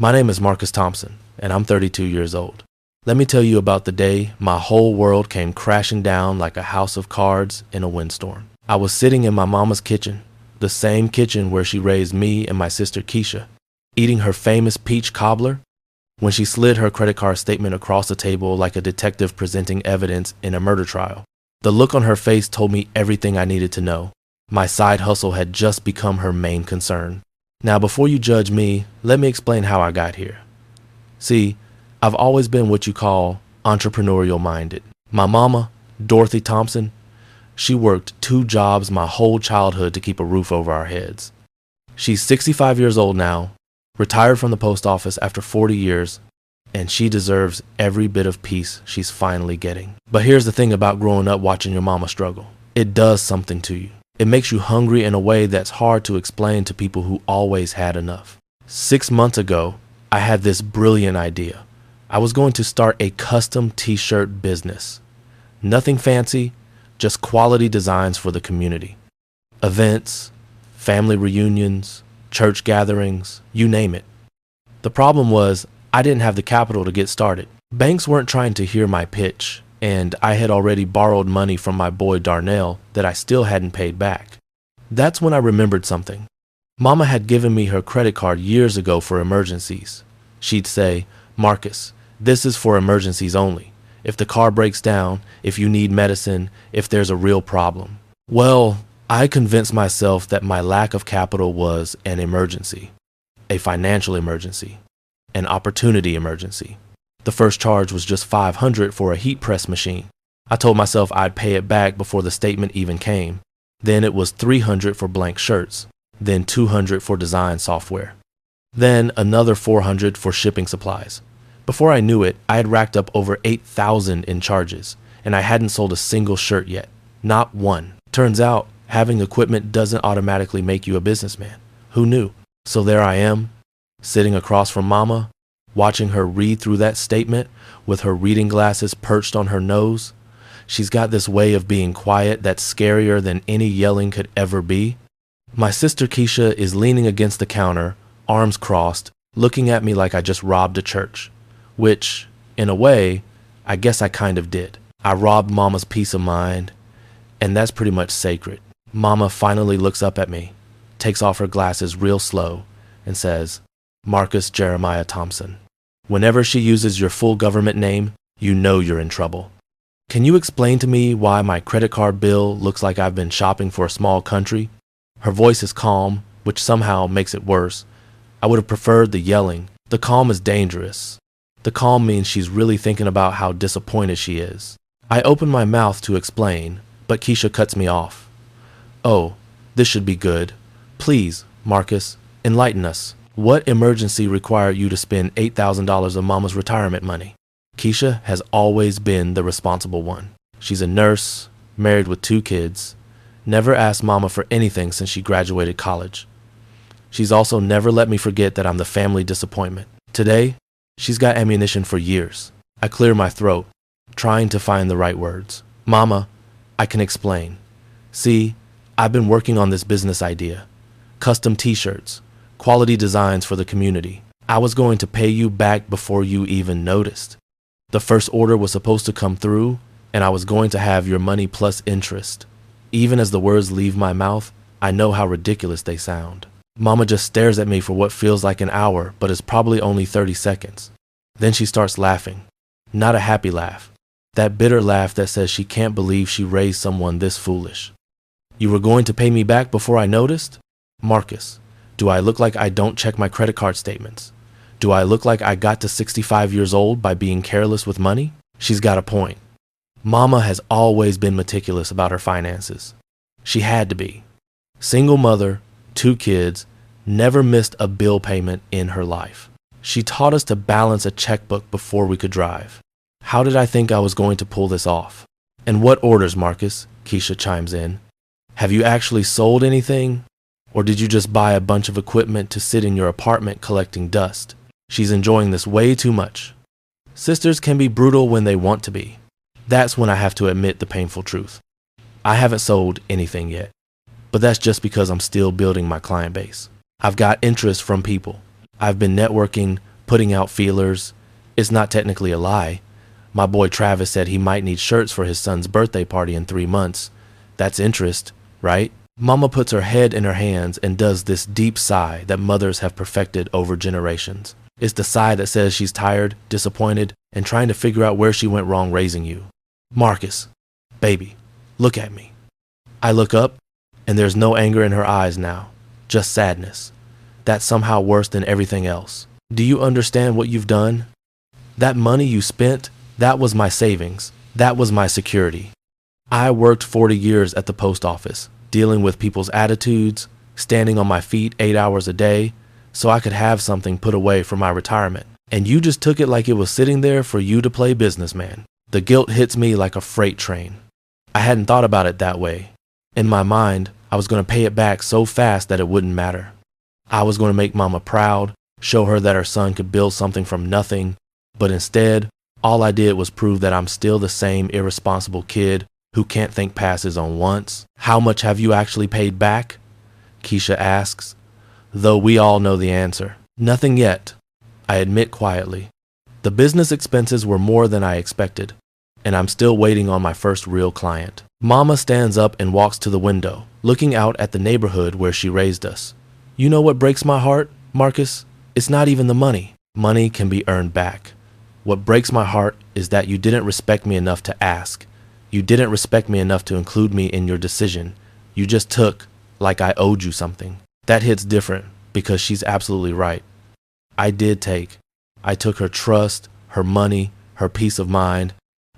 My name is Marcus Thompson, and I'm 32 years old. Let me tell you about the day my whole world came crashing down like a house of cards in a windstorm. I was sitting in my mama's kitchen, the same kitchen where she raised me and my sister Keisha, eating her famous peach cobbler, when she slid her credit card statement across the table like a detective presenting evidence in a murder trial. The look on her face told me everything I needed to know. My side hustle had just become her main concern. Now, before you judge me, let me explain how I got here. See, I've always been what you call entrepreneurial minded. My mama, Dorothy Thompson, she worked 2 jobs my whole childhood to keep a roof over our heads. She's 65 years old now, retired from the post office after 40 years, and she deserves every bit of peace she's finally getting. But here's the thing about growing up watching your mama struggle. It does something to you. It makes you hungry in a way that's hard to explain to people who always had enough. 6 months ago, I had this brilliant idea. I was going to start a custom t-shirt business. Nothing fancy, just quality designs for the community. Events, family reunions, church gatherings, you name it. The problem was, I didn't have the capital to get started. Banks weren't trying to hear my pitch, and I had already borrowed money from my boy Darnell that I still hadn't paid back. That's when I remembered something. Mama had given me her credit card years ago for emergencies. She'd say, "Marcus, this is for emergencies only. If the car breaks down, if you need medicine, if there's a real problem." Well, I convinced myself that my lack of capital was an emergency, a financial emergency, an opportunity emergency. The first charge was just $500 for a heat press machine. I told myself I'd pay it back before the statement even came. Then it was $300 for blank shirts, then $200 for design software, then another $400 for shipping supplies. Before I knew it, I had racked up over $8,000 in charges, and I hadn't sold a single shirt yet. Not one. Turns out, having equipment doesn't automatically make you a businessman. Who knew? So there I am, sitting across from Mama, watching her read through that statement with her reading glasses perched on her nose. She's got this way of being quiet that's scarier than any yelling could ever be. My sister Keisha is leaning against the counter, arms crossed, looking at me like I just robbed a church. Which, in a way, I guess I kind of did. I robbed Mama's peace of mind, and that's pretty much sacred. Mama finally looks up at me, takes off her glasses real slow, and says, "Marcus Jeremiah Thompson. Whenever she uses your full government name, you know you're in trouble. Can you explain to me why my credit card bill looks like I've been shopping for a small country?" Her voice is calm, which somehow makes it worse. I would have preferred the yelling. The calm is dangerous. The calm means she's really thinking about how disappointed she is. I open my mouth to explain, but Keisha cuts me off. "Oh, this should be good. Please, Marcus, enlighten us. What emergency required you to spend $8,000 of Mama's retirement money?" Keisha has always been the responsible one. She's a nurse, married with 2 kids, never asked Mama for anything since she graduated college. She's also never let me forget that I'm the family disappointment. Today, she's got ammunition for years. I clear my throat, trying to find the right words. "Mama, I can explain. See, I've been working on this business idea. Custom t-shirts, quality designs for the community. I was going to pay you back before you even noticed. The first order was supposed to come through, and I was going to have your money plus interest. Even as the words leave my mouth, I know how ridiculous they sound. Mama just stares at me for what feels like an hour, but is probably only 30 seconds. Then she starts laughing. Not a happy laugh. That bitter laugh that says she can't believe she raised someone this foolish. "You were going to pay me back before I noticed? Marcus, do I look like I don't check my credit card statements? Do I look like I got to 65 years old by being careless with money?" She's got a point. Mama has always been meticulous about her finances. She had to be. Single mother, 2 kids, never missed a bill payment in her life. She taught us to balance a checkbook before we could drive. How did I think I was going to pull this off? "And what orders, Marcus?" Keisha chimes in. "Have you actually sold anything? Or did you just buy a bunch of equipment to sit in your apartment collecting dust?" She's enjoying this way too much. Sisters can be brutal when they want to be. That's when I have to admit the painful truth. I haven't sold anything yet, but that's just because I'm still building my client base. I've got interest from people. I've been networking, putting out feelers. It's not technically a lie. My boy Travis said he might need shirts for his son's birthday party in 3 months. That's interest, right? Mama puts her head in her hands and does this deep sigh that mothers have perfected over generations. It's the sigh that says she's tired, disappointed, and trying to figure out where she went wrong raising you. Marcus, baby, look at me. I look up, and there's no anger in her eyes now, just sadness. That's somehow worse than everything else. Do you understand what you've done? That money you spent, that was my savings. That was my security. I worked 40 years at the post office, dealing with people's attitudes, standing on my feet 8 hours a day, so I could have something put away for my retirement. And you just took it like it was sitting there for you to play businessman. The guilt hits me like a freight train. I hadn't thought about it that way. In my mind, I was going to pay it back so fast that it wouldn't matter. I was going to make Mama proud, show her that her son could build something from nothing, but instead, all I did was prove that I'm still the same irresponsible kid who can't think past his own wants. How much have you actually paid back? Keisha asks, though we all know the answer. Nothing yet, I admit quietly. The business expenses were more than I expected, and I'm still waiting on my first real client. Mama stands up and walks to the window, looking out at the neighborhood where she raised us. You know what breaks my heart, Marcus? It's not even the money. Money can be earned back. What breaks my heart is that you didn't respect me enough to ask. You didn't respect me enough to include me in your decision. You just took like I owed you something. That hits different because she's absolutely right. I did take. I took her trust, her money, her peace of mind.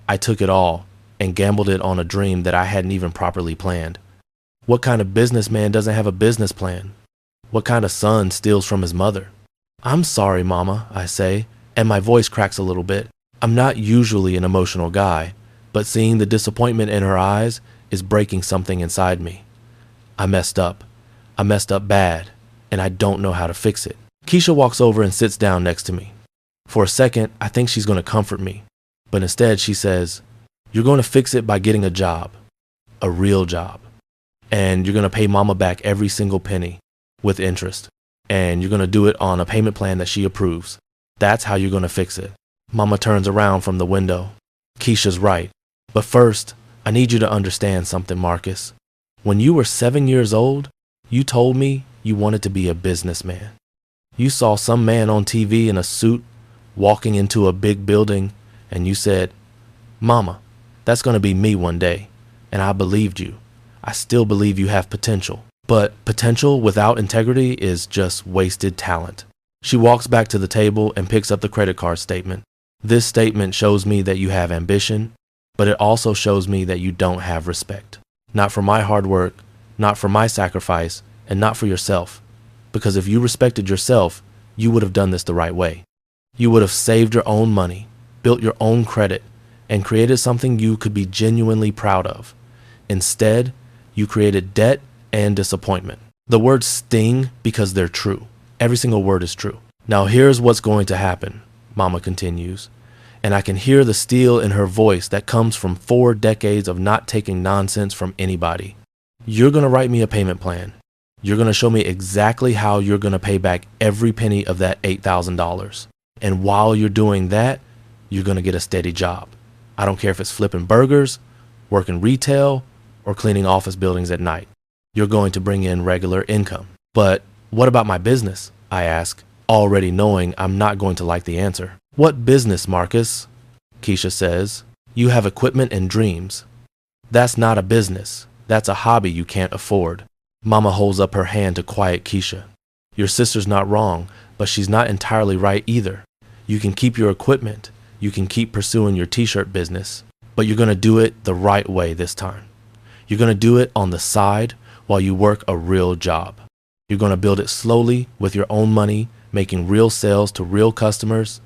I took it all and gambled it on a dream that I hadn't even properly planned. What kind of businessman doesn't have a business plan? What kind of son steals from his mother? I'm sorry, Mama, I say, and my voice cracks a little bit. I'm not usually an emotional guy, but seeing the disappointment in her eyes is breaking something inside me. I messed up. I messed up bad, and I don't know how to fix it. Keisha walks over and sits down next to me. For a second, I think she's going to comfort me, but instead she says, "You're going to fix it by getting a job, a real job, and you're going to pay Mama back every single penny with interest, and you're going to do it on a payment plan that she approves. That's how you're going to fix it." Mama turns around from the window. Keisha's right, but first, I need you to understand something, Marcus. When you were 7 years old, you told me you wanted to be a businessman. You saw some man on TV in a suit walking into a big building, and you said, "Mama, that's going to be me one day." And I believed you. I still believe you have potential. But potential without integrity is just wasted talent. She walks back to the table and picks up the credit card statement. This statement shows me that you have ambition, but it also shows me that you don't have respect. Not for my hard work, not for my sacrifice, and not for yourself. Because if you respected yourself, you would have done this the right way. You would have saved your own money, built your own credit, and created something you could be genuinely proud of. Instead, you created debt and disappointment. The words sting because they're true. Every single word is true. Now here's what's going to happen, Mama continues, and I can hear the steel in her voice that comes from 4 decades of not taking nonsense from anybody. You're going to write me a payment plan. You're going to show me exactly how you're going to pay back every penny of that $8,000. And while you're doing that, you're going to get a steady job. I don't care if it's flipping burgers, working retail, or cleaning office buildings at night. You're going to bring in regular income. But what about my business? I ask, already knowing I'm not going to like the answer. What business, Marcus? Keisha says. You have equipment and dreams. That's not a business. That's a hobby you can't afford. Mama holds up her hand to quiet Keisha. Your sister's not wrong, but she's not entirely right either. You can keep your equipment. You can keep pursuing your t-shirt business, but you're going to do it the right way this time. You're going to do it on the side while you work a real job. You're going to build it slowly with your own money, making real sales to real customers.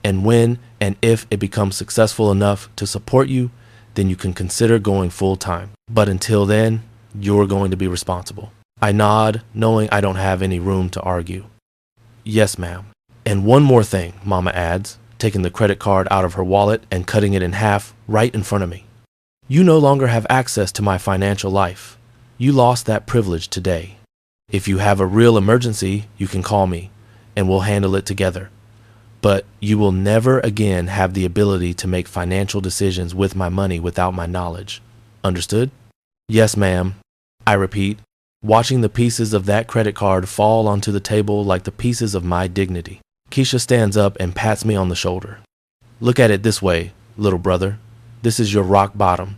And when and if it becomes successful enough to support you, then you can consider going full time. But until then, you're going to be responsible. I nod, knowing I don't have any room to argue. Yes, ma'am. And one more thing, Mama adds, taking the credit card out of her wallet and cutting it in half right in front of me. You no longer have access to my financial life. You lost that privilege today. If you have a real emergency, you can call me, and we'll handle it together. but you will never again have the ability to make financial decisions with my money without my knowledge. Understood? Yes, ma'am. I repeat, watching the pieces of that credit card fall onto the table like the pieces of my dignity. Keisha stands up and pats me on the shoulder. Look at it this way, little brother. This is your rock bottom.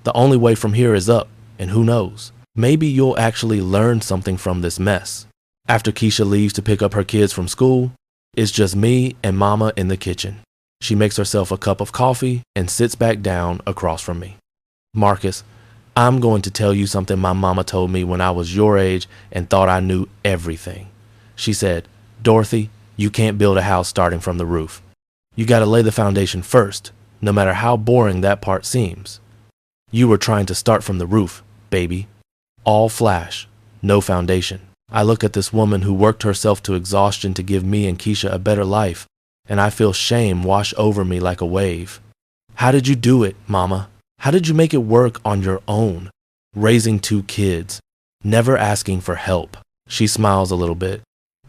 The only way from here is up, and who knows? Maybe you'll actually learn something from this mess. After Keisha leaves to pick up her kids from school, it's just me and Mama in the kitchen. She makes herself a cup of coffee and sits back down across from me. Marcus, I'm going to tell you something my mama told me when I was your age and thought I knew everything. She said, Dorothy, you can't build a house starting from the roof. You got to lay the foundation first, no matter how boring that part seems. You were trying to start from the roof, baby. All flash, no foundation. I look at this woman who worked herself to exhaustion to give me and Keisha a better life, and I feel shame wash over me like a wave. How did you do it, Mama? How did you make it work on your own? Raising 2 kids, never asking for help. She smiles a little bit.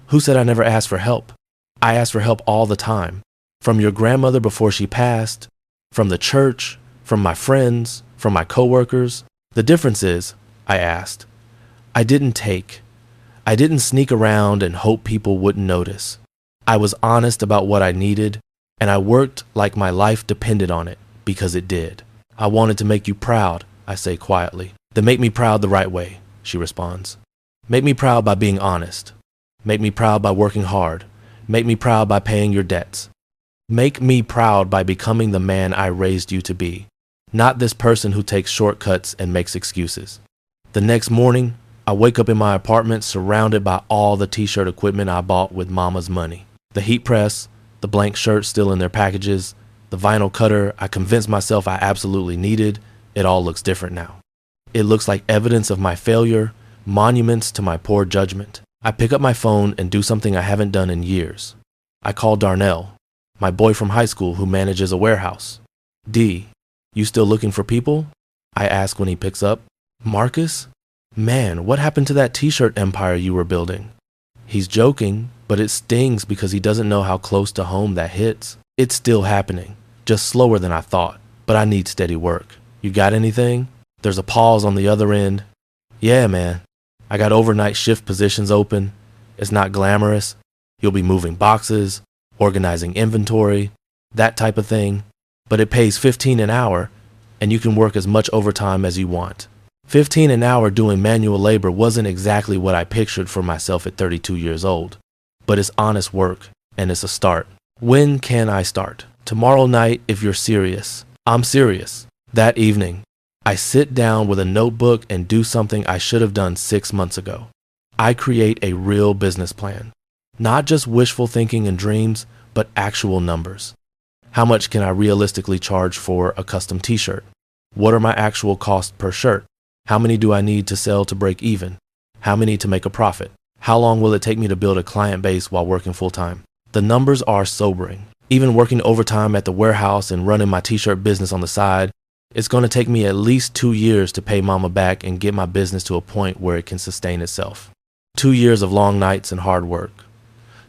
Who said I never asked for help? I asked for help all the time. From your grandmother before she passed, from the church, from my friends, from my coworkers. The difference is, I asked. I didn't sneak around and hope people wouldn't notice. I was honest about what I needed, and I worked like my life depended on it, because it did. I wanted to make you proud, I say quietly. Then make me proud the right way, she responds. Make me proud by being honest. Make me proud by working hard. Make me proud by paying your debts. Make me proud by becoming the man I raised you to be, not this person who takes shortcuts and makes excuses. The next morning, I wake up in my apartment surrounded by all the t-shirt equipment I bought with Mama's money. The heat press, the blank shirts still in their packages, the vinyl cutter I convinced myself I absolutely needed. It all looks different now. It looks like evidence of my failure, monuments to my poor judgment. I pick up my phone and do something I haven't done in years. I call Darnell, my boy from high school who manages a warehouse. D, you still looking for people? I ask when he picks up. Marcus? Man, what happened to that t-shirt empire you were building? He's joking, but it stings because he doesn't know how close to home that hits. It's still happening, just slower than I thought, but I need steady work. You got anything? There's a pause on the other end. Yeah, man. I got overnight shift positions open. It's not glamorous. You'll be moving boxes, organizing inventory, that type of thing. But it pays $15 an hour, and you can work as much overtime as you want. $15 an hour doing manual labor wasn't exactly what I pictured for myself at 32 years old. But it's honest work, and it's a start. When can I start? Tomorrow night if you're serious. I'm serious. That evening, I sit down with a notebook and do something I should have done 6 months ago. I create a real business plan. Not just wishful thinking and dreams, but actual numbers. How much can I realistically charge for a custom t-shirt? What are my actual costs per shirt? How many do I need to sell to break even? How many to make a profit? How long will it take me to build a client base while working full-time? The numbers are sobering. Even working overtime at the warehouse and running my t-shirt business on the side, it's going to take me at least 2 years to pay Mama back and get my business to a point where it can sustain itself. 2 years of long nights and hard work.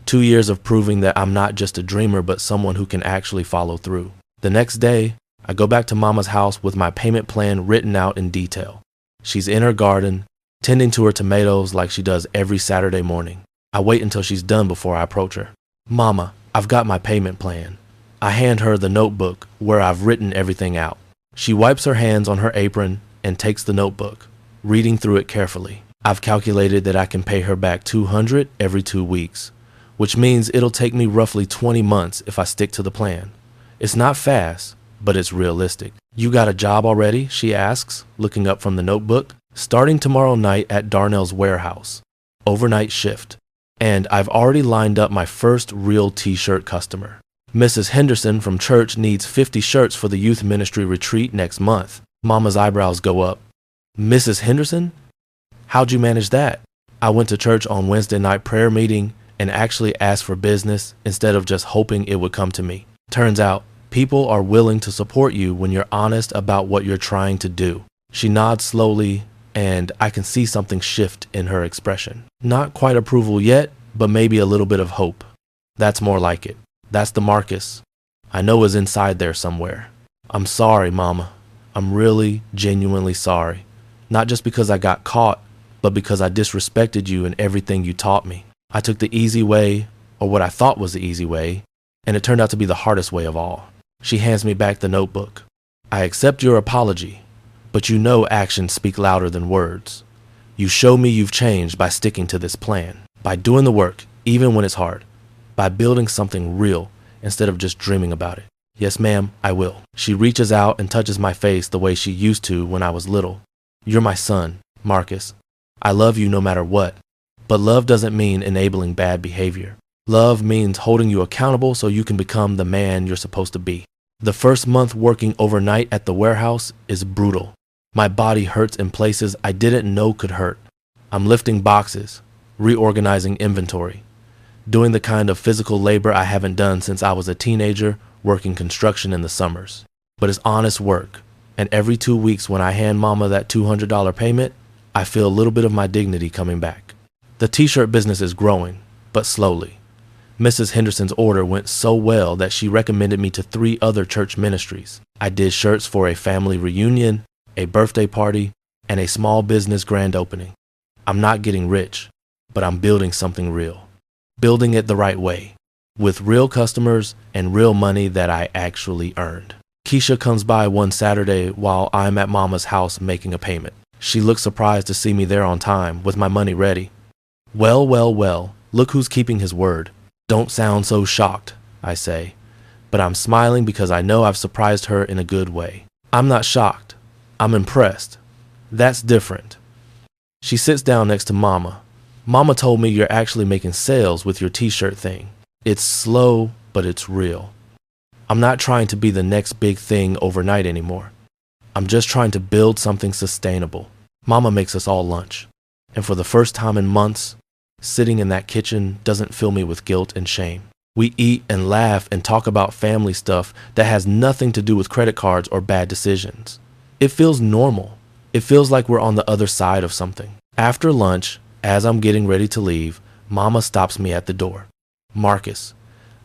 2 years of proving that I'm not just a dreamer but someone who can actually follow through. The next day, I go back to Mama's house with my payment plan written out in detail. She's in her garden, tending to her tomatoes like she does every Saturday morning. I wait until she's done before I approach her. Mama, I've got my payment plan. I hand her the notebook where I've written everything out. She wipes her hands on her apron and takes the notebook, reading through it carefully. I've calculated that I can pay her back $200 every 2 weeks, which means it'll take me roughly 20 months if I stick to the plan. It's not fast, but it's realistic. You got a job already? She asks, looking up from the notebook. Starting tomorrow night at Darnell's warehouse. Overnight shift. And I've already lined up my first real t-shirt customer. Mrs. Henderson from church needs 50 shirts for the youth ministry retreat next month. Mama's eyebrows go up. Mrs. Henderson? How'd you manage that? I went to church on Wednesday night prayer meeting and actually asked for business instead of just hoping it would come to me. Turns out, people are willing to support you when you're honest about what you're trying to do. She nods slowly, and I can see something shift in her expression. Not quite approval yet, but maybe a little bit of hope. That's more like it. That's the Marcus I know is inside there somewhere. I'm sorry, Mama. I'm really, genuinely sorry. Not just because I got caught, but because I disrespected you and everything you taught me. I took the easy way, or what I thought was the easy way, and it turned out to be the hardest way of all. She hands me back the notebook. I accept your apology, but you know actions speak louder than words. You show me you've changed by sticking to this plan, by doing the work, even when it's hard, by building something real instead of just dreaming about it. Yes, ma'am, I will. She reaches out and touches my face the way she used to when I was little. You're my son, Marcus. I love you no matter what, but love doesn't mean enabling bad behavior. Love means holding you accountable so you can become the man you're supposed to be. The first month working overnight at the warehouse is brutal. My body hurts in places I didn't know could hurt. I'm lifting boxes, reorganizing inventory, doing the kind of physical labor I haven't done since I was a teenager working construction in the summers. But it's honest work, and every 2 weeks when I hand Mama that $200 payment, I feel a little bit of my dignity coming back. The t-shirt business is growing, but slowly. Mrs. Henderson's order went so well that she recommended me to 3 other church ministries. I did shirts for a family reunion, a birthday party, and a small business grand opening. I'm not getting rich, but I'm building something real. Building it the right way, with real customers and real money that I actually earned. Keisha comes by one Saturday while I'm at Mama's house making a payment. She looks surprised to see me there on time with my money ready. Well, look who's keeping his word. Don't sound so shocked, I say, but I'm smiling because I know I've surprised her in a good way. I'm not shocked. I'm impressed. That's different. She sits down next to Mama. Mama told me you're actually making sales with your t-shirt thing. It's slow, but it's real. I'm not trying to be the next big thing overnight anymore. I'm just trying to build something sustainable. Mama makes us all lunch, and for the first time in months, sitting in that kitchen doesn't fill me with guilt and shame. We eat and laugh and talk about family stuff that has nothing to do with credit cards or bad decisions. It feels normal. It feels like we're on the other side of something. After lunch, as I'm getting ready to leave, Mama stops me at the door. Marcus,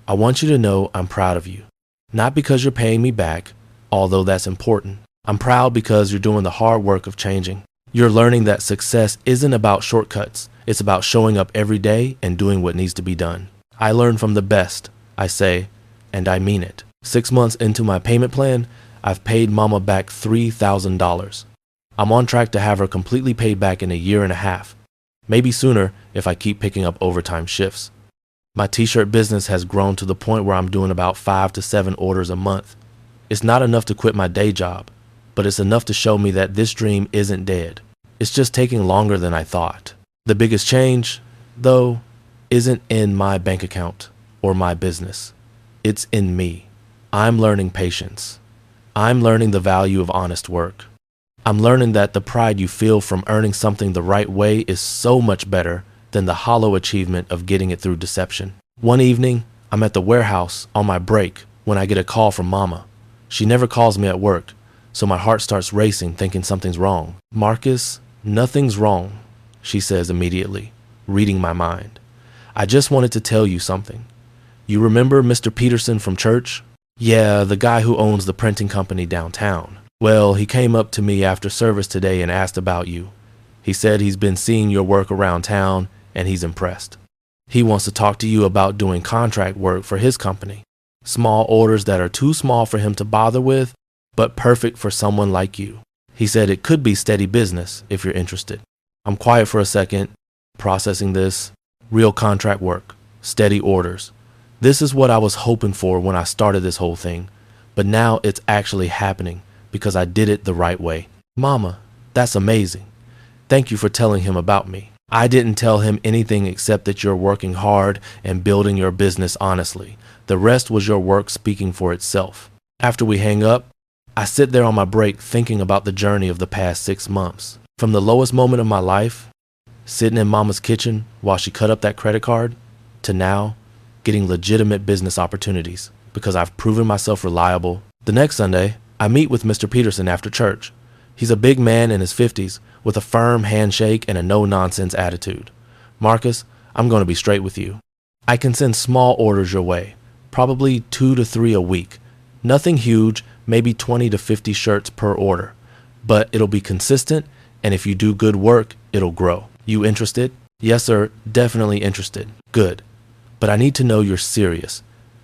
I want you to know I'm proud of you. Not because you're paying me back, although that's important. I'm proud because you're doing the hard work of changing. You're learning that success isn't about shortcuts. It's about showing up every day and doing what needs to be done. I learn from the best, I say, and I mean it. 6 months into my payment plan, I've paid Mama back $3,000. I'm on track to have her completely paid back in a year and a half. Maybe sooner if I keep picking up overtime shifts. My t-shirt business has grown to the point where I'm doing about 5 to 7 orders a month. It's not enough to quit my day job, but it's enough to show me that this dream isn't dead. It's just taking longer than I thought. The biggest change, though, isn't in my bank account or my business. It's in me. I'm learning patience. I'm learning the value of honest work. I'm learning that the pride you feel from earning something the right way is so much better than the hollow achievement of getting it through deception. One evening, I'm at the warehouse on my break when I get a call from Mama. She never calls me at work, so my heart starts racing thinking something's wrong. Marcus, nothing's wrong, she says immediately, reading my mind. I just wanted to tell you something. You remember Mr. Peterson from church? Yeah, the guy who owns the printing company downtown. Well, he came up to me after service today and asked about you. He said he's been seeing your work around town and he's impressed. He wants to talk to you about doing contract work for his company. Small orders that are too small for him to bother with, but perfect for someone like you. He said it could be steady business if you're interested. I'm quiet for a second, processing this. Real contract work, steady orders. This is what I was hoping for when I started this whole thing, but now it's actually happening because I did it the right way. Mama, that's amazing. Thank you for telling him about me. I didn't tell him anything except that you're working hard and building your business honestly. The rest was your work speaking for itself. After we hang up, I sit there on my break thinking about the journey of the past 6 months. From the lowest moment of my life, sitting in Mama's kitchen while she cut up that credit card, to now getting legitimate business opportunities because I've proven myself reliable. The next Sunday, I meet with Mr. Peterson after church. He's a big man in his 50s with a firm handshake and a no-nonsense attitude. Marcus, I'm going to be straight with you. I can send small orders your way, probably 2 to 3 a week. Nothing huge, maybe 20 to 50 shirts per order. But it'll be consistent, and if you do good work, it'll grow. You interested? Yes, sir, definitely interested. Good. But I need to know you're serious.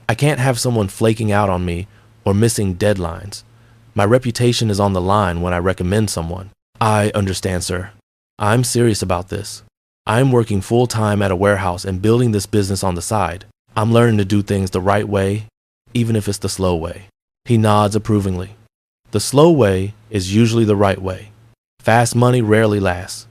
I can't have someone flaking out on me or missing deadlines. My reputation is on the line when I recommend someone. I understand, sir. I'm serious about this. I'm working full-time at a warehouse and building this business on the side. I'm learning to do things the right way, even if it's the slow way. He nods approvingly. The slow way is usually the right way. Fast money rarely lasts.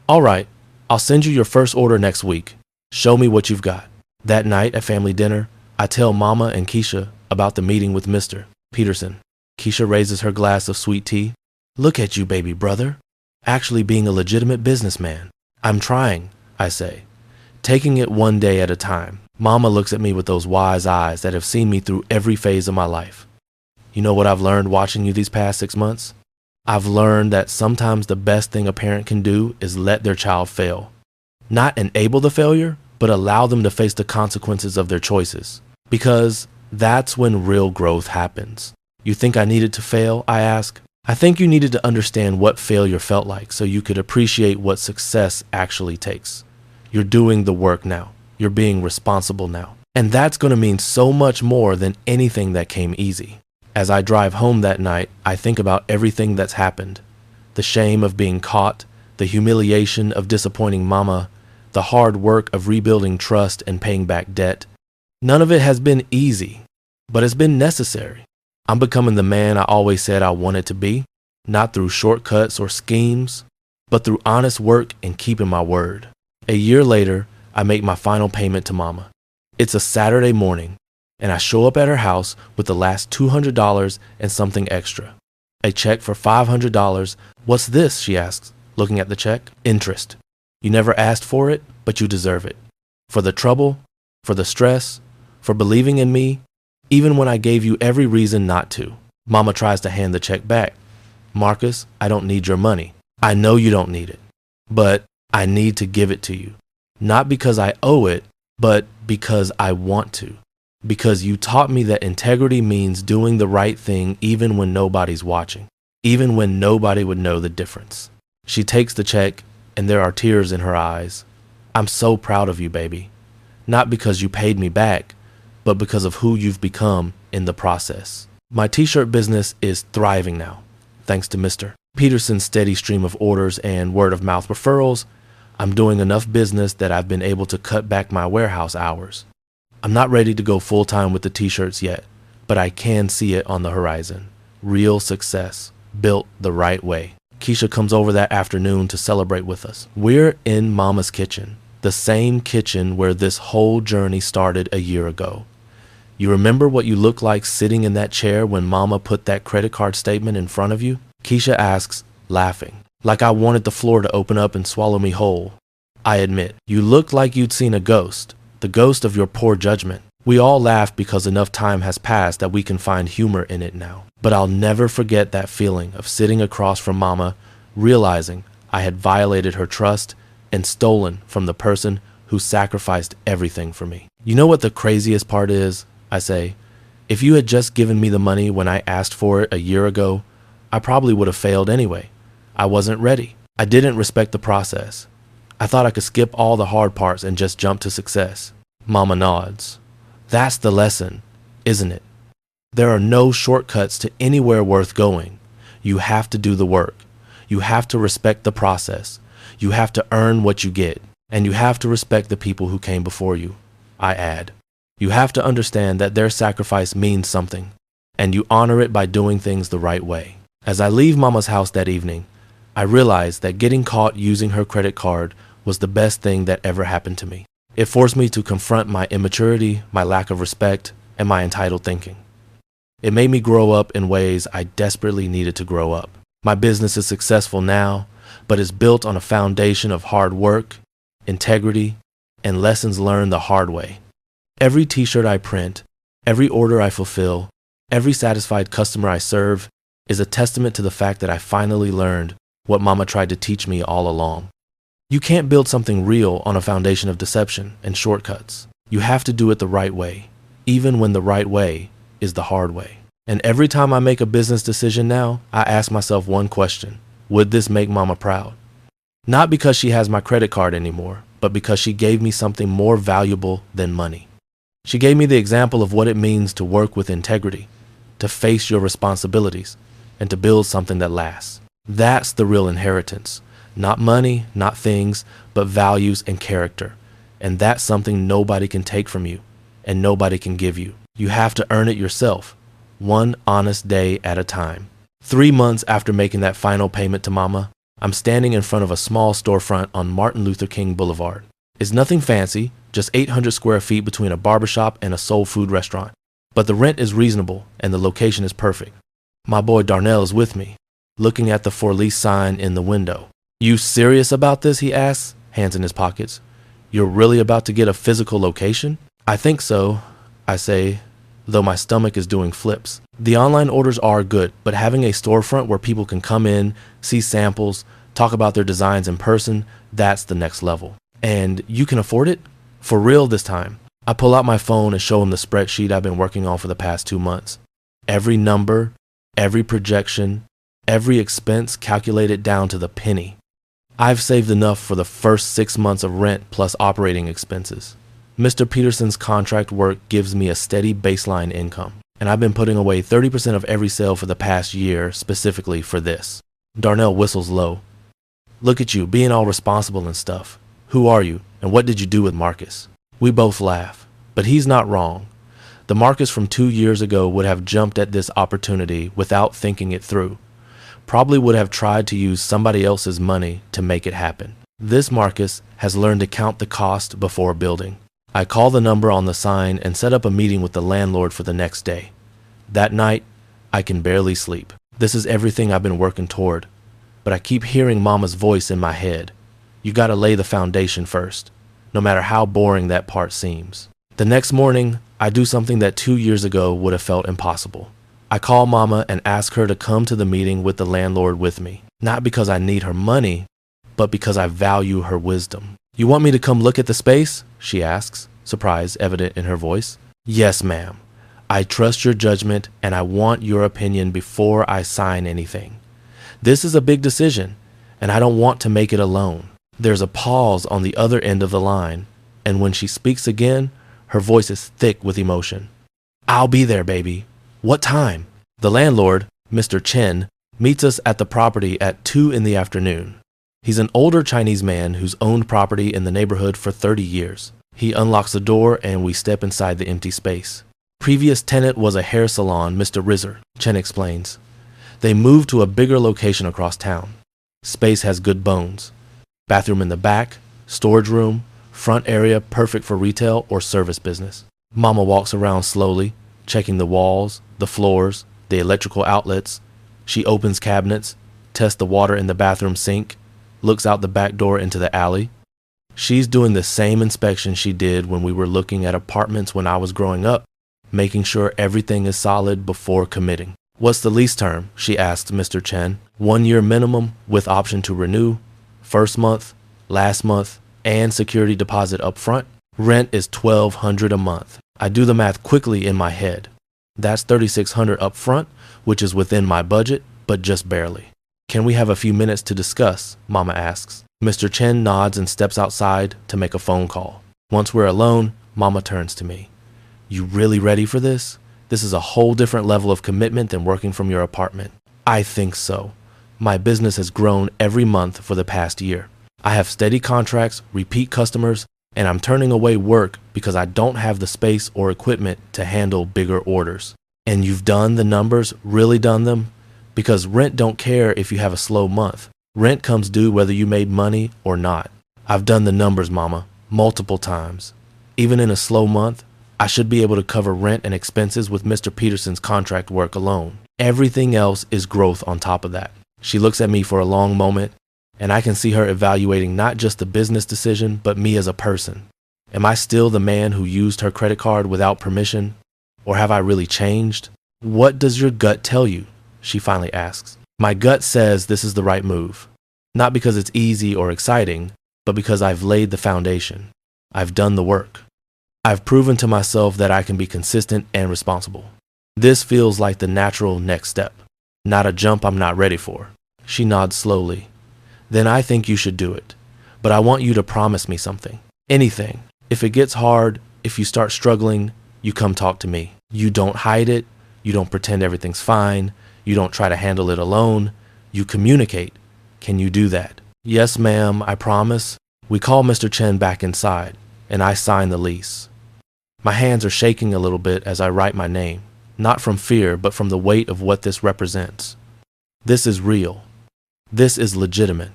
All right, I'll send you your first order next week. Show me what you've got. That night at family dinner, I tell Mama and Keisha about the meeting with Mr. Peterson. Keisha raises her glass of sweet tea. Look at you, baby brother. Actually being a legitimate businessman. I'm trying, I say. Taking it one day at a time. Mama looks at me with those wise eyes that have seen me through every phase of my life. You know what I've learned watching you these past 6 months? I've learned that sometimes the best thing a parent can do is let their child fail. Not enable the failure, but allow them to face the consequences of their choices. Because that's when real growth happens. You think I needed to fail, I ask? I think you needed to understand what failure felt like so you could appreciate what success actually takes. You're doing the work now. You're being responsible now. And that's going to mean so much more than anything that came easy. As I drive home that night, I think about everything that's happened. The shame of being caught, the humiliation of disappointing Mama, the hard work of rebuilding trust and paying back debt. None of it has been easy, but it's been necessary. I'm becoming the man I always said I wanted to be, not through shortcuts or schemes, but through honest work and keeping my word. A year later, I make my final payment to Mama. It's a Saturday morning, and I show up at her house with the last $200 and something extra. A check for $500. What's this? She asks, looking at the check. Interest. You never asked for it, but you deserve it. For the trouble, for the stress, for believing in me, even when I gave you every reason not to. Mama tries to hand the check back. Marcus, I don't need your money. I know you don't need it, but I need to give it to you. Not because I owe it, but because I want to. Because you taught me that integrity means doing the right thing even when nobody's watching, even when nobody would know the difference. She takes the check, and there are tears in her eyes. I'm so proud of you, baby. Not because you paid me back, but because of who you've become in the process. My t-shirt business is thriving now, thanks to Mr. Peterson's steady stream of orders and word-of-mouth referrals. I'm doing enough business that I've been able to cut back my warehouse hours. I'm not ready to go full-time with the t-shirts yet, but I can see it on the horizon. Real success, built the right way. Keisha comes over that afternoon to celebrate with us. We're in Mama's kitchen, the same kitchen where this whole journey started a year ago. You remember what you looked like sitting in that chair when Mama put that credit card statement in front of you? Keisha asks, laughing, like I wanted the floor to open up and swallow me whole. I admit, you looked like you'd seen a ghost, the ghost of your poor judgment. We all laugh because enough time has passed that we can find humor in it now. But I'll never forget that feeling of sitting across from Mama, realizing I had violated her trust and stolen from the person who sacrificed everything for me. You know what the craziest part is? I say, if you had just given me the money when I asked for it a year ago, I probably would have failed anyway. I wasn't ready. I didn't respect the process. I thought I could skip all the hard parts and just jump to success. Mama nods. That's the lesson, isn't it? There are no shortcuts to anywhere worth going. You have to do the work. You have to respect the process. You have to earn what you get. And you have to respect the people who came before you. I add. You have to understand that their sacrifice means something, and you honor it by doing things the right way. As I leave Mama's house that evening, I realize that getting caught using her credit card was the best thing that ever happened to me. It forced me to confront my immaturity, my lack of respect, and my entitled thinking. It made me grow up in ways I desperately needed to grow up. My business is successful now, but it's built on a foundation of hard work, integrity, and lessons learned the hard way. Every t-shirt I print, every order I fulfill, every satisfied customer I serve is a testament to the fact that I finally learned what Mama tried to teach me all along. You can't build something real on a foundation of deception and shortcuts. You have to do it the right way. even when the right way is the hard way. And every time I make a business decision now, I ask myself one question: would this make mama proud? Not because she has my credit card anymore, but because she gave me something more valuable than money. She gave me the example of what it means to work with integrity, to face your responsibilities, and to build something that lasts. That's the real inheritance. Not money, not things, but values and character. And that's something nobody can take from you, and nobody can give you. You have to earn it yourself, one honest day at a time. 3 months after making that final payment to mama, I'm standing in front of a small storefront on Martin Luther King Boulevard. It's nothing fancy, just 800 square feet between a barbershop and a soul food restaurant. But the rent is reasonable and the location is perfect. My boy Darnell is with me, looking at the for lease sign in the window. You serious about this? He asks, hands in his pockets. You're really about to get a physical location? I think so, I say, though my stomach is doing flips. The online orders are good, but having a storefront where people can come in, see samples, talk about their designs in person, that's the next level. And you can afford it? For real this time. I pull out my phone and show him the spreadsheet I've been working on for the past 2 months. Every number, every projection, every expense calculated down to the penny. I've saved enough for the first 6 months of rent plus operating expenses. Mr. Peterson's contract work gives me a steady baseline income, and I've been putting away 30% of every sale for the past year specifically for this. Darnell whistles low. Look at you, being all responsible and stuff. Who are you, and what did you do with Marcus? We both laugh, but he's not wrong. The Marcus from 2 years ago would have jumped at this opportunity without thinking it through. Probably would have tried to use somebody else's money to make it happen. This Marcus has learned to count the cost before building. I call the number on the sign and set up a meeting with the landlord for the next day. That night, I can barely sleep. This is everything I've been working toward, but I keep hearing mama's voice in my head. You gotta lay the foundation first, no matter how boring that part seems. The next morning, I do something that 2 years ago would have felt impossible. I call mama and ask her to come to the meeting with the landlord with me, not because I need her money, but because I value her wisdom. You want me to come look at the space? She asks, surprise evident in her voice. Yes, ma'am. I trust your judgment and I want your opinion before I sign anything. This is a big decision, and I don't want to make it alone. There's a pause on the other end of the line, and when she speaks again, her voice is thick with emotion. I'll be there, baby. What time? The landlord, Mr. Chen, meets us at the property at 2 in the afternoon. He's an older Chinese man who's owned property in the neighborhood for 30 years. He unlocks the door and we step inside the empty space. Previous tenant was a hair salon, Mr. Rizzer, Chen explains. They moved to a bigger location across town. Space has good bones. Bathroom in the back, storage room, front area perfect for retail or service business. Mama walks around slowly, checking the walls, the floors, the electrical outlets. She opens cabinets, tests the water in the bathroom sink, looks out the back door into the alley. She's doing the same inspection she did when we were looking at apartments when I was growing up, making sure everything is solid before committing. What's the lease term? She asked Mr. Chen. 1 year minimum with option to renew, first month, last month, and security deposit up front. Rent is $1,200 a month. I do the math quickly in my head. That's $3,600 up front, which is within my budget, but just barely. Can we have a few minutes to discuss? Mama asks. Mr. Chen nods and steps outside to make a phone call. Once we're alone, Mama turns to me. You really ready for this? This is a whole different level of commitment than working from your apartment. I think so. My business has grown every month for the past year. I have steady contracts, repeat customers, and I'm turning away work because I don't have the space or equipment to handle bigger orders. And you've done the numbers, really done them? Because rent don't care if you have a slow month. Rent comes due whether you made money or not. I've done the numbers, Mama, multiple times. Even in a slow month, I should be able to cover rent and expenses with Mr. Peterson's contract work alone. Everything else is growth on top of that. She looks at me for a long moment, and I can see her evaluating not just the business decision, but me as a person. Am I still the man who used her credit card without permission? Or have I really changed? What does your gut tell you? She finally asks. My gut says this is the right move. Not because it's easy or exciting, but because I've laid the foundation. I've done the work. I've proven to myself that I can be consistent and responsible. This feels like the natural next step, not a jump I'm not ready for. She nods slowly. Then I think you should do it. But I want you to promise me something. Anything. If it gets hard, if you start struggling, you come talk to me. You don't hide it. You don't pretend everything's fine. You don't try to handle it alone. You communicate. Can you do that? Yes, ma'am, I promise. We call Mr. Chen back inside, and I sign the lease. My hands are shaking a little bit as I write my name, not from fear, but from the weight of what this represents. This is real. This is legitimate.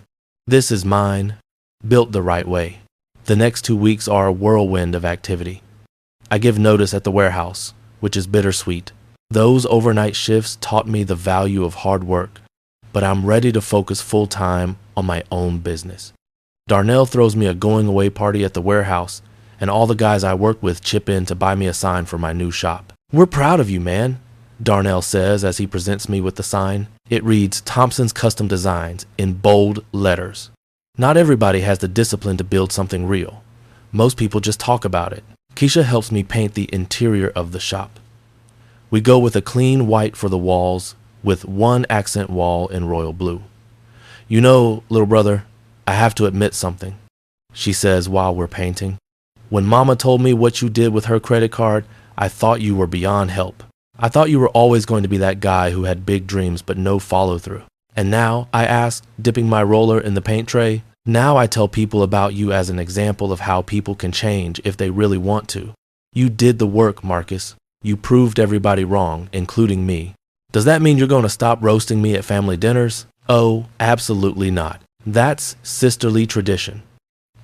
This is mine, built the right way. The next 2 weeks are a whirlwind of activity. I give notice at the warehouse, which is bittersweet. Those overnight shifts taught me the value of hard work, but I'm ready to focus full time on my own business. Darnell throws me a going away party at the warehouse, and all the guys I work with chip in to buy me a sign for my new shop. We're proud of you, man, Darnell says as he presents me with the sign. It reads Thompson's Custom Designs in bold letters. Not everybody has the discipline to build something real. Most people just talk about it. Keisha helps me paint the interior of the shop. We go with a clean white for the walls, with one accent wall in royal blue. You know, little brother, I have to admit something, she says while we're painting. When Mama told me what you did with her credit card, I thought you were beyond help. I thought you were always going to be that guy who had big dreams but no follow-through. And now, I ask, dipping my roller in the paint tray, now I tell people about you as an example of how people can change if they really want to. You did the work, Marcus. You proved everybody wrong, including me. Does that mean you're going to stop roasting me at family dinners? Oh, absolutely not. That's sisterly tradition.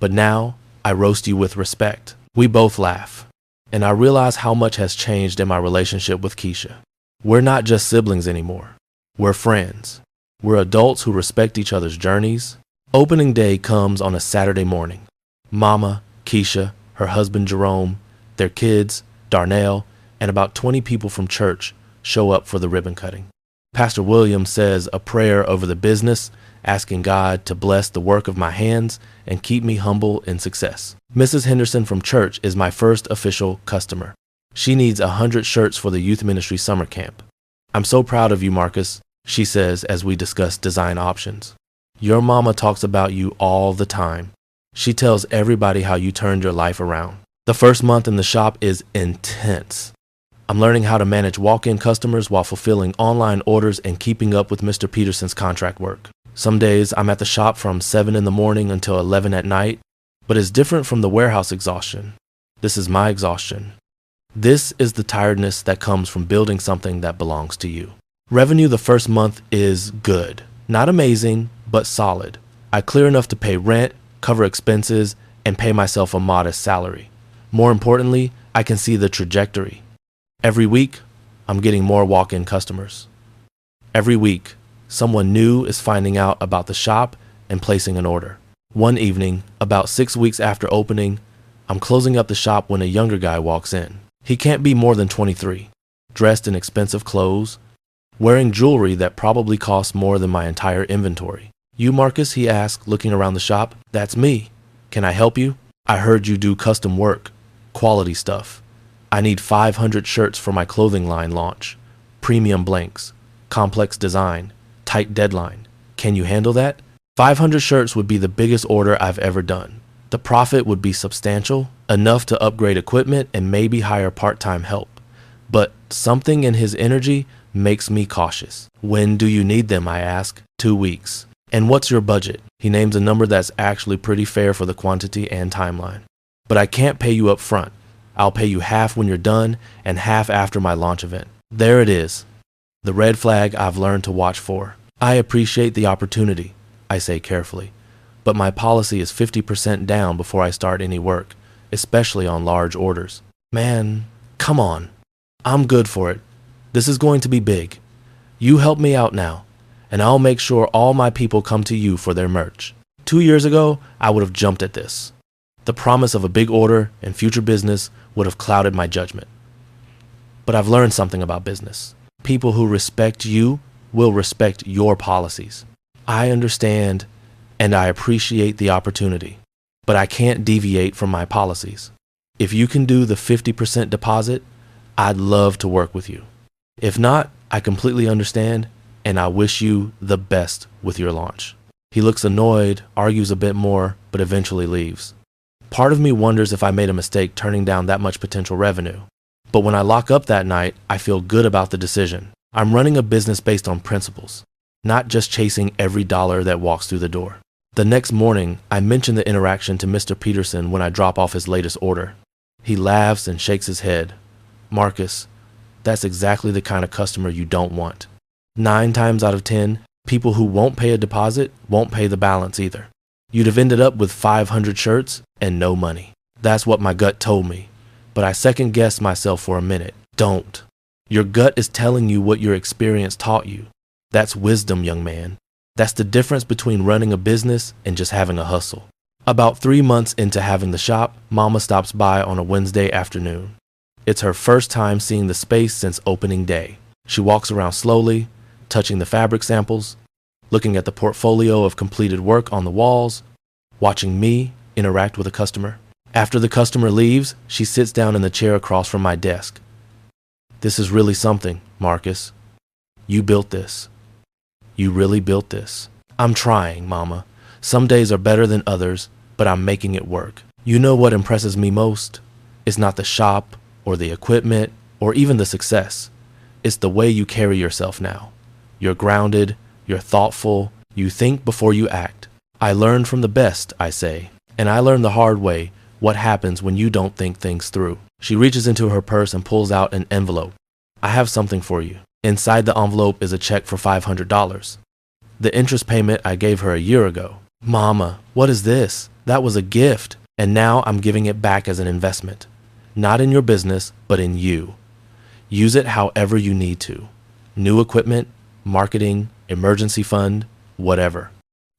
But now, I roast you with respect. We both laugh. And I realize how much has changed in my relationship with Keisha. We're not just siblings anymore. We're friends. We're adults who respect each other's journeys. Opening day comes on a Saturday morning. Mama, Keisha, her husband Jerome, their kids, Darnell, and about 20 people from church show up for the ribbon cutting. Pastor William says a prayer over the business, asking God to bless the work of my hands and keep me humble in success. Mrs. Henderson from church is my first official customer. She needs 100 shirts for the youth ministry summer camp. I'm so proud of you, Marcus, she says as we discuss design options. Your mama talks about you all the time. She tells everybody how you turned your life around. The first month in the shop is intense. I'm learning how to manage walk-in customers while fulfilling online orders and keeping up with Mr. Peterson's contract work. Some days I'm at the shop from 7 in the morning until 11 at night, but it's different from the warehouse exhaustion. This is my exhaustion. This is the tiredness that comes from building something that belongs to you. Revenue the first month is good. Not amazing, but solid. I clear enough to pay rent, cover expenses, and pay myself a modest salary. More importantly, I can see the trajectory. Every week, I'm getting more walk-in customers. Every week, someone new is finding out about the shop and placing an order. One evening, about 6 weeks after opening, I'm closing up the shop when a younger guy walks in. He can't be more than 23, dressed in expensive clothes, wearing jewelry that probably costs more than my entire inventory. You, Marcus, he asked, looking around the shop. That's me. Can I help you? I heard you do custom work, quality stuff. I need 500 shirts for my clothing line launch. Premium blanks, complex design, tight deadline. Can you handle that? 500 shirts would be the biggest order I've ever done. The profit would be substantial, enough to upgrade equipment and maybe hire part-time help. But something in his energy makes me cautious. When do you need them, I ask. 2 weeks. And what's your budget? He names a number that's actually pretty fair for the quantity and timeline. But I can't pay you up front. I'll pay you half when you're done and half after my launch event. There it is. The red flag I've learned to watch for. I appreciate the opportunity, I say carefully, but my policy is 50% down before I start any work, especially on large orders. Man, come on. I'm good for it. This is going to be big. You help me out now, and I'll make sure all my people come to you for their merch. 2 years ago, I would have jumped at this. The promise of a big order and future business would have clouded my judgment. But I've learned something about business. People who respect you will respect your policies. I understand and I appreciate the opportunity, but I can't deviate from my policies. If you can do the 50% deposit, I'd love to work with you. If not, I completely understand, and I wish you the best with your launch. He looks annoyed, argues a bit more, but eventually leaves. Part of me wonders if I made a mistake turning down that much potential revenue. But when I lock up that night, I feel good about the decision. I'm running a business based on principles, not just chasing every dollar that walks through the door. The next morning, I mention the interaction to Mr. Peterson when I drop off his latest order. He laughs and shakes his head. Marcus, that's exactly the kind of customer you don't want. 9 times out of 10, people who won't pay a deposit won't pay the balance either. You'd have ended up with 500 shirts and no money. That's what my gut told me. But I second-guessed myself for a minute. Don't. Your gut is telling you what your experience taught you. That's wisdom, young man. That's the difference between running a business and just having a hustle. About 3 months into having the shop, Mama stops by on a Wednesday afternoon. It's her first time seeing the space since opening day. She walks around slowly, touching the fabric samples, looking at the portfolio of completed work on the walls, watching me interact with a customer. After the customer leaves, she sits down in the chair across from my desk. This is really something, Marcus. You built this. You really built this. I'm trying, Mama. Some days are better than others, but I'm making it work. You know what impresses me most? It's not the shop or the equipment or even the success. It's the way you carry yourself now. You're grounded, you're thoughtful, you think before you act. I learned from the best, I say, and I learned the hard way what happens when you don't think things through. She reaches into her purse and pulls out an envelope. I have something for you. Inside the envelope is a check for $500. The interest payment I gave her a year ago. Mama, what is this? That was a gift, and now I'm giving it back as an investment. Not in your business, but in you. Use it however you need to. New equipment, marketing, emergency fund, whatever.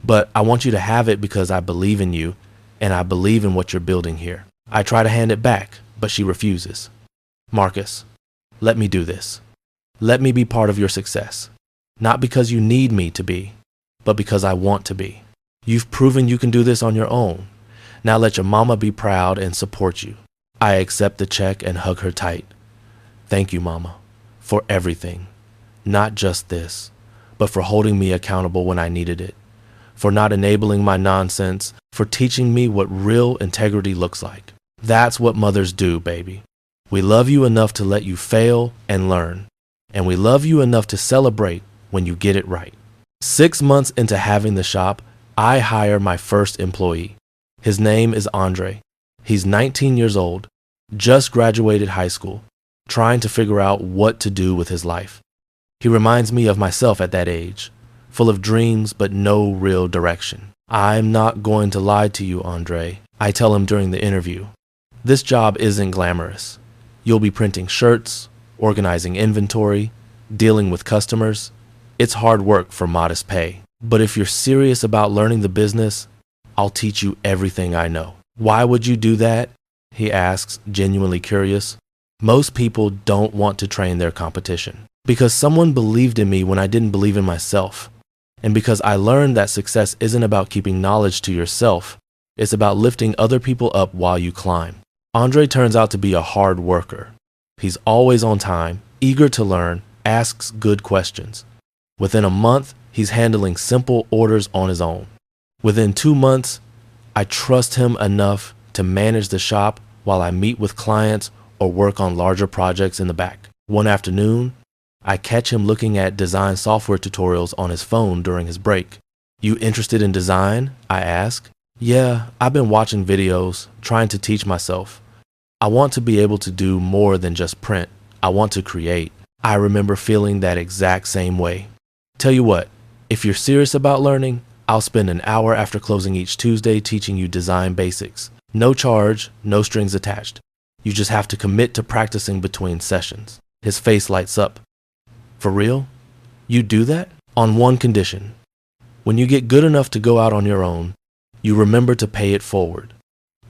But I want you to have it because I believe in you, and I believe in what you're building here. I try to hand it back, but she refuses. Marcus, let me do this. Let me be part of your success. Not because you need me to be, but because I want to be. You've proven you can do this on your own. Now let your mama be proud and support you. I accept the check and hug her tight. Thank you, Mama, for everything. Not just this, but for holding me accountable when I needed it. For not enabling my nonsense, for teaching me what real integrity looks like. That's what mothers do, baby. We love you enough to let you fail and learn. And we love you enough to celebrate when you get it right. 6 months into having the shop, I hire my first employee. His name is Andre. He's 19 years old, just graduated high school, trying to figure out what to do with his life. He reminds me of myself at that age, full of dreams but no real direction. I'm not going to lie to you, Andre, I tell him during the interview. This job isn't glamorous. You'll be printing shirts, organizing inventory, dealing with customers. It's hard work for modest pay. But if you're serious about learning the business, I'll teach you everything I know. Why would you do that? He asks, genuinely curious. Most people don't want to train their competition. Because someone believed in me when I didn't believe in myself. And because I learned that success isn't about keeping knowledge to yourself. It's about lifting other people up while you climb. Andre turns out to be a hard worker. He's always on time, eager to learn, asks good questions. Within a month, he's handling simple orders on his own. Within 2 months, I trust him enough to manage the shop while I meet with clients or work on larger projects in the back. One afternoon, I catch him looking at design software tutorials on his phone during his break. You interested in design? I ask. Yeah, I've been watching videos, trying to teach myself. I want to be able to do more than just print. I want to create. I remember feeling that exact same way. Tell you what, if you're serious about learning, I'll spend an hour after closing each Tuesday teaching you design basics. No charge, no strings attached. You just have to commit to practicing between sessions. His face lights up. For real? You do that? On one condition. When you get good enough to go out on your own, you remember to pay it forward.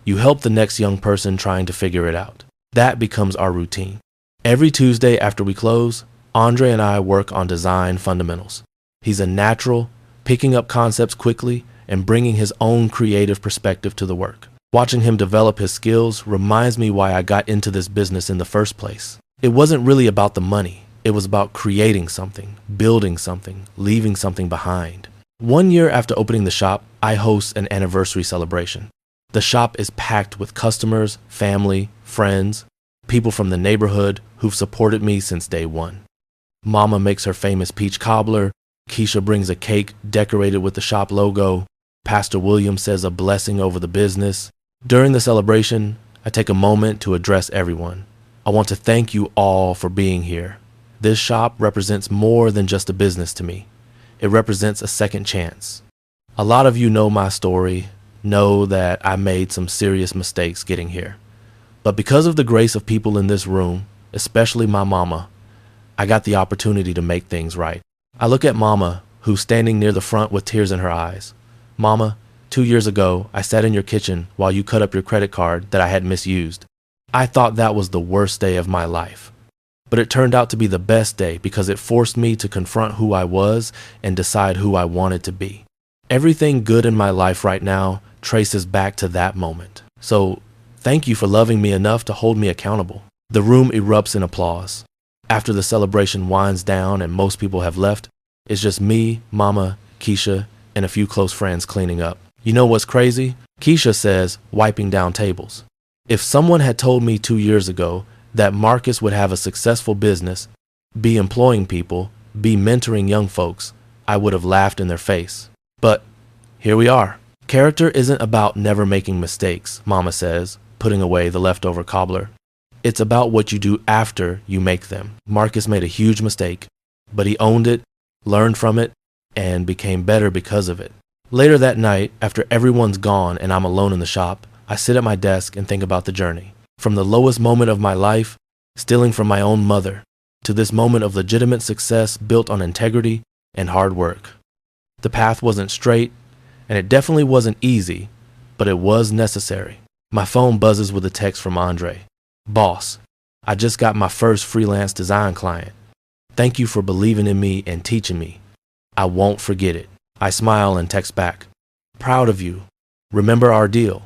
You help the next young person trying to figure it out. That becomes our routine. Every Tuesday after we close, Andre and I work on design fundamentals. He's a natural, picking up concepts quickly and bringing his own creative perspective to the work. Watching him develop his skills reminds me why I got into this business in the first place. It wasn't really about the money. It was about creating something, building something, leaving something behind. 1 year after opening the shop, I host an anniversary celebration. The shop is packed with customers, family, friends, people from the neighborhood who've supported me since day one. Mama makes her famous peach cobbler. Keisha brings a cake decorated with the shop logo. Pastor William says a blessing over the business. During the celebration, I take a moment to address everyone. I want to thank you all for being here. This shop represents more than just a business to me. It represents a second chance. A lot of you know my story, know that I made some serious mistakes getting here. But because of the grace of people in this room, especially my mama, I got the opportunity to make things right. I look at Mama, who's standing near the front with tears in her eyes. Mama, 2 years ago, I sat in your kitchen while you cut up your credit card that I had misused. I thought that was the worst day of my life. But it turned out to be the best day because it forced me to confront who I was and decide who I wanted to be. Everything good in my life right now traces back to that moment. So, thank you for loving me enough to hold me accountable. The room erupts in applause. After the celebration winds down and most people have left, it's just me, Mama, Keisha, and a few close friends cleaning up. You know what's crazy? Keisha says, wiping down tables. If someone had told me 2 years ago that Marcus would have a successful business, be employing people, be mentoring young folks, I would have laughed in their face. But here we are. Character isn't about never making mistakes, Mama says, putting away the leftover cobbler. It's about what you do after you make them. Marcus made a huge mistake, but he owned it, learned from it, and became better because of it. Later that night, after everyone's gone and I'm alone in the shop, I sit at my desk and think about the journey. From the lowest moment of my life, stealing from my own mother, to this moment of legitimate success built on integrity and hard work. The path wasn't straight, and it definitely wasn't easy, but it was necessary. My phone buzzes with a text from Andre. Boss, I just got my first freelance design client. Thank you for believing in me and teaching me. I won't forget it. I smile and text back. Proud of you. Remember our deal.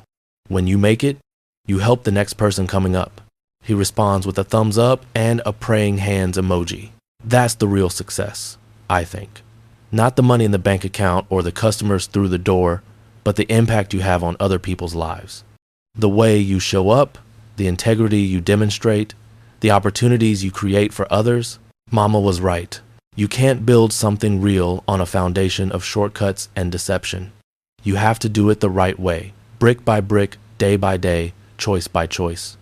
When you make it, you help the next person coming up. He responds with a thumbs up and a praying hands emoji. That's the real success, I think. Not the money in the bank account or the customers through the door, but the impact you have on other people's lives. The way you show up, the integrity you demonstrate, the opportunities you create for others. Mama was right. You can't build something real on a foundation of shortcuts and deception. You have to do it the right way, brick by brick, day by day, choice by choice.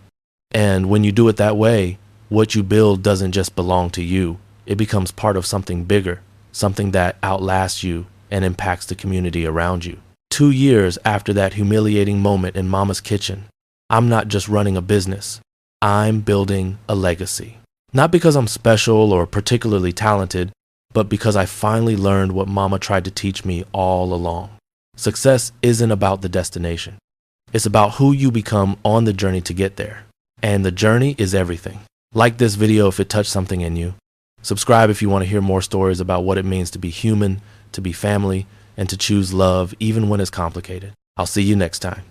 And when you do it that way, what you build doesn't just belong to you. It becomes part of something bigger, something that outlasts you and impacts the community around you. 2 years after that humiliating moment in Mama's kitchen, I'm not just running a business. I'm building a legacy. Not because I'm special or particularly talented, but because I finally learned what Mama tried to teach me all along. Success isn't about the destination. It's about who you become on the journey to get there. And the journey is everything. Like this video if it touched something in you. Subscribe if you want to hear more stories about what it means to be human, to be family, and to choose love even when it's complicated. I'll see you next time.